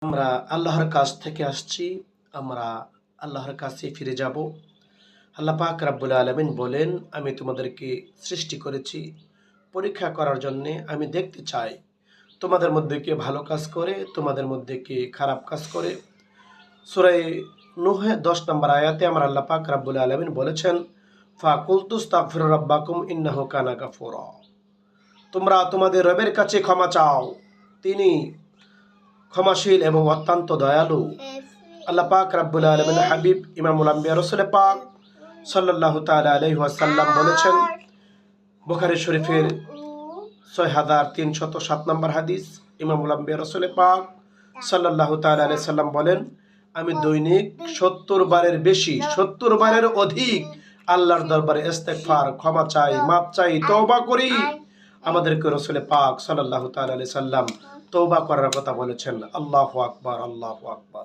আমরা আল্লাহর কাছ থেকে আসছি, আমরা আল্লাহর কাছে ফিরে যাব। আল্লাহ পাক রাব্বুল আলামিন বলেন, আমি তোমাদেরকে সৃষ্টি করেছি পরীক্ষা করার জন্যে। আমি দেখতে চাই তোমাদের মধ্যে কে ভালো কাজ করে, তোমাদের মধ্যে কে খারাপ কাজ করে। সূরা নূহে 10 নম্বর আয়াতে আমার আল্লাহ পাক রাব্বুল আলামিন বলেছেন, ফাকুলতুস্তাগফিরু রাব্বাকুম ইন্নাহু কানা গাফুরা। তোমরা তোমাদের রবের কাছে ক্ষমা চাও, তিনি ক্ষমাশীল এবং অত্যন্ত দয়ালু। আল্লাহ পাক রাব্বুল আলামিন হাবিব ইমামুল আম্বিয়া রাসূল পাক সাল্লাল্লাহু তাআলা আলাইহি ওয়াসাল্লাম বলেছেন, বুখারী শরীফের 6307 নম্বর হাদিস, ইমামুল আম্বিয়া রাসূল পাক সাল্লাল্লাহু তাআলা আলাইহি সাল্লাম বলেন, আমি দৈনিক 70 বারের বেশি, 70 বারের অধিক আল্লাহর দরবারে ইস্তেগফার, ক্ষমা চাই, মাপ চাই, তওবা করি। আমাদেরকে রাসূল পাক সাল্লাল্লাহু তাআলা আলাইহি সাল্লাম তওবা করার কথা বলেছেন। আল্লাহু আকবার, আল্লাহু আকবার।